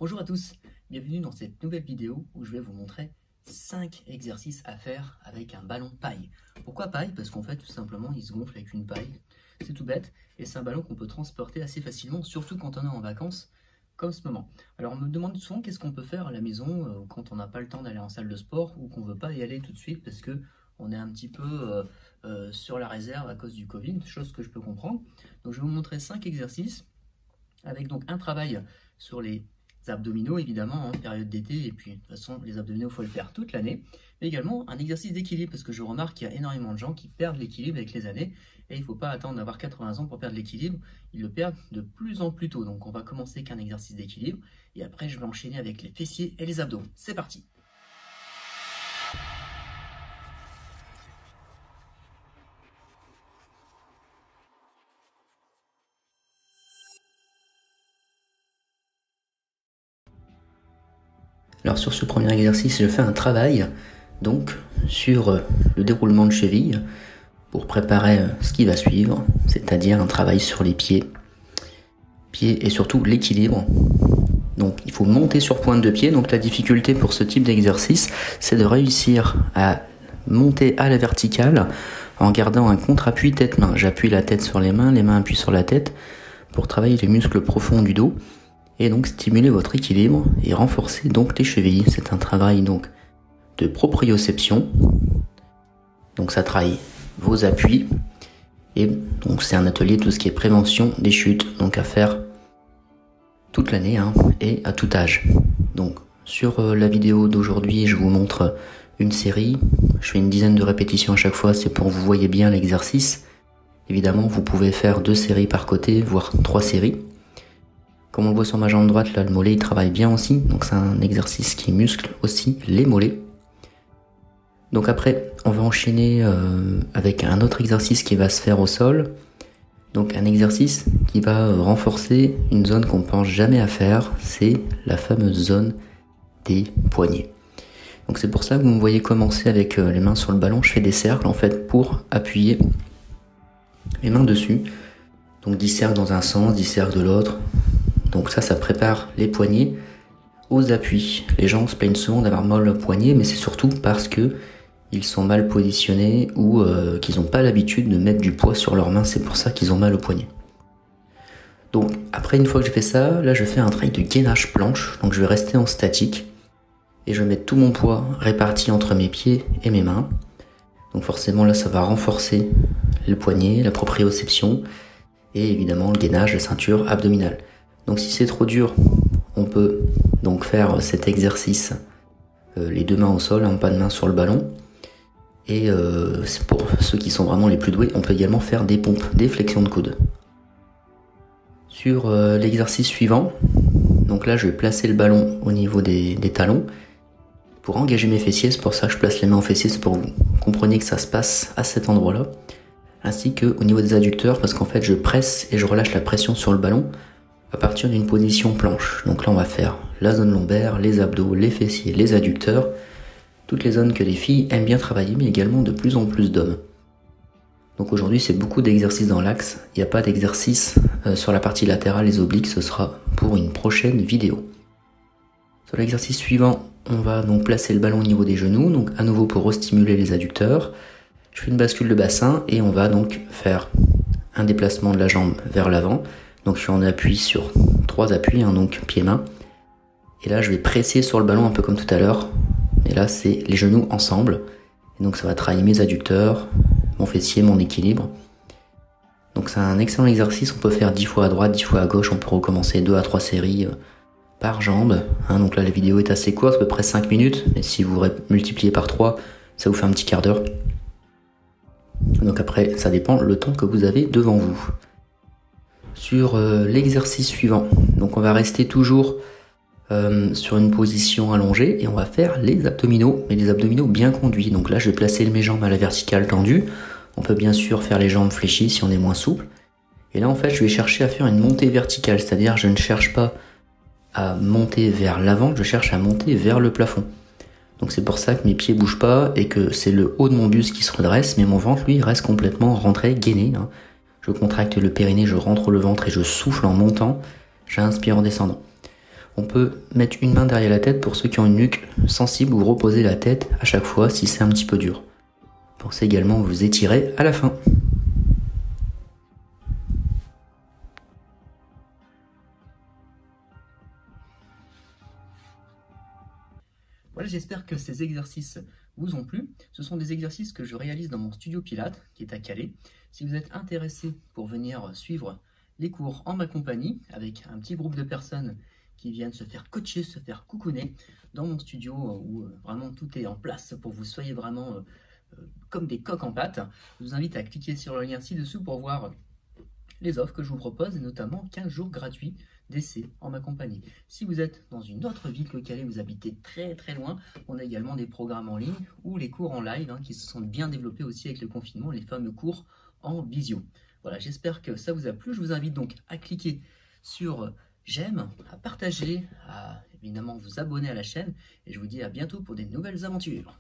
Bonjour à tous, bienvenue dans cette nouvelle vidéo où je vais vous montrer 5 exercices à faire avec un ballon paille. Pourquoi paille? Parce qu'en fait tout simplement il se gonfle avec une paille, c'est tout bête et c'est un ballon qu'on peut transporter assez facilement, surtout quand on est en vacances comme ce moment. Alors on me demande souvent qu'est-ce qu'on peut faire à la maison quand on n'a pas le temps d'aller en salle de sport ou qu'on ne veut pas y aller tout de suite parce que on est un petit peu sur la réserve à cause du Covid, chose que je peux comprendre. Donc je vais vous montrer 5 exercices avec donc un travail sur les abdominaux évidemment en période d'été, et puis de toute façon les abdominaux il faut le faire toute l'année, mais également un exercice d'équilibre parce que je remarque qu'il y a énormément de gens qui perdent l'équilibre avec les années et il ne faut pas attendre d'avoir 80 ans pour perdre l'équilibre, ils le perdent de plus en plus tôt. Donc on va commencer qu'un exercice d'équilibre et après je vais enchaîner avec les fessiers et les abdos. C'est parti! Alors sur ce premier exercice, je fais un travail donc sur le déroulement de cheville pour préparer ce qui va suivre, c'est-à-dire un travail sur les pieds et surtout l'équilibre. Donc il faut monter sur pointe de pied. Donc la difficulté pour ce type d'exercice, c'est de réussir à monter à la verticale en gardant un contre-appui tête-main. J'appuie la tête sur les mains appuient sur la tête pour travailler les muscles profonds du dos et donc stimuler votre équilibre et renforcer donc les chevilles. C'est un travail donc de proprioception. Donc ça travaille vos appuis et donc c'est un atelier tout ce qui est prévention des chutes, donc à faire toute l'année et à tout âge. Donc sur la vidéo d'aujourd'hui, je vous montre une série. Je fais une dizaine de répétitions à chaque fois, c'est pour que vous voyez bien l'exercice. Évidemment, vous pouvez faire 2 séries par côté, voire 3 séries. Comme on le voit sur ma jambe droite, là, le mollet il travaille bien aussi, donc c'est un exercice qui muscle aussi les mollets. Donc après, on va enchaîner avec un autre exercice qui va se faire au sol. Donc un exercice qui va renforcer une zone qu'on ne pense jamais à faire, c'est la fameuse zone des poignets. Donc c'est pour ça que vous me voyez commencer avec les mains sur le ballon. Je fais des cercles en fait pour appuyer les mains dessus. Donc 10 cercles dans un sens, 10 cercles de l'autre. Donc ça prépare les poignets aux appuis. Les gens se plaignent souvent d'avoir mal aux poignets, mais c'est surtout parce que ils sont mal positionnés ou qu'ils n'ont pas l'habitude de mettre du poids sur leurs mains. C'est pour ça qu'ils ont mal aux poignets. Donc après, une fois que j'ai fait ça, là je fais un travail de gainage planche. Donc je vais rester en statique et je vais mettre tout mon poids réparti entre mes pieds et mes mains. Donc forcément là ça va renforcer le poignet, la proprioception et évidemment le gainage, la ceinture abdominale. Donc si c'est trop dur, on peut donc faire cet exercice les 2 mains au sol, pas de main sur le ballon. Et c'est pour ceux qui sont vraiment les plus doués, on peut également faire des pompes, des flexions de coude. Sur l'exercice suivant, donc là je vais placer le ballon au niveau des talons pour engager mes fessiers. C'est pour ça que je place les mains aux fessiers, c'est pour que vous compreniez que ça se passe à cet endroit-là. Ainsi qu'au niveau des adducteurs, parce qu'en fait je presse et je relâche la pression sur le ballon à partir d'une position planche. Donc là on va faire la zone lombaire, les abdos, les fessiers, les adducteurs, toutes les zones que les filles aiment bien travailler, mais également de plus en plus d'hommes. Donc aujourd'hui c'est beaucoup d'exercices dans l'axe, il n'y a pas d'exercice sur la partie latérale, les obliques, ce sera pour une prochaine vidéo. Sur l'exercice suivant, on va donc placer le ballon au niveau des genoux, donc à nouveau pour restimuler les adducteurs. Je fais une bascule de bassin et on va donc faire un déplacement de la jambe vers l'avant. Donc je suis en appui sur 3 appuis, donc pieds-mains. Et là je vais presser sur le ballon un peu comme tout à l'heure. Et là c'est les genoux ensemble. Et donc ça va travailler mes adducteurs, mon fessier, mon équilibre. Donc c'est un excellent exercice, on peut faire 10 fois à droite, 10 fois à gauche. On peut recommencer 2 à 3 séries par jambe. Donc là la vidéo est assez courte, à peu près 5 minutes. Mais si vous multipliez par 3, ça vous fait un petit quart d'heure. Donc après ça dépend le temps que vous avez devant vous. Sur l'exercice suivant, donc on va rester toujours sur une position allongée et on va faire les abdominaux, mais les abdominaux bien conduits. Donc là je vais placer mes jambes à la verticale tendue. On peut bien sûr faire les jambes fléchies si on est moins souple. Et là en fait je vais chercher à faire une montée verticale, c'est-à-dire je ne cherche pas à monter vers l'avant, je cherche à monter vers le plafond. Donc c'est pour ça que mes pieds bougent pas et que c'est le haut de mon buste qui se redresse, mais mon ventre lui reste complètement rentré, gainé. Je contracte le périnée, je rentre le ventre et je souffle en montant, j'inspire en descendant. On peut mettre une main derrière la tête pour ceux qui ont une nuque sensible ou reposer la tête à chaque fois si c'est un petit peu dur. Pensez également à vous étirer à la fin. Voilà, j'espère que ces exercices vous ont plu. Ce sont des exercices que je réalise dans mon studio Pilates, qui est à Calais. Si vous êtes intéressé pour venir suivre les cours en ma compagnie, avec un petit groupe de personnes qui viennent se faire coacher, se faire coucouner dans mon studio où vraiment tout est en place pour que vous soyez vraiment comme des coqs en pâte, je vous invite à cliquer sur le lien ci-dessous pour voir les offres que je vous propose, et notamment 15 jours gratuits d'essai en ma compagnie. Si vous êtes dans une autre ville que Calais, vous habitez très très loin, on a également des programmes en ligne ou les cours en live qui se sont bien développés aussi avec le confinement, les fameux cours en visio. Voilà, j'espère que ça vous a plu. Je vous invite donc à cliquer sur j'aime, à partager, à évidemment vous abonner à la chaîne, et je vous dis à bientôt pour des nouvelles aventures.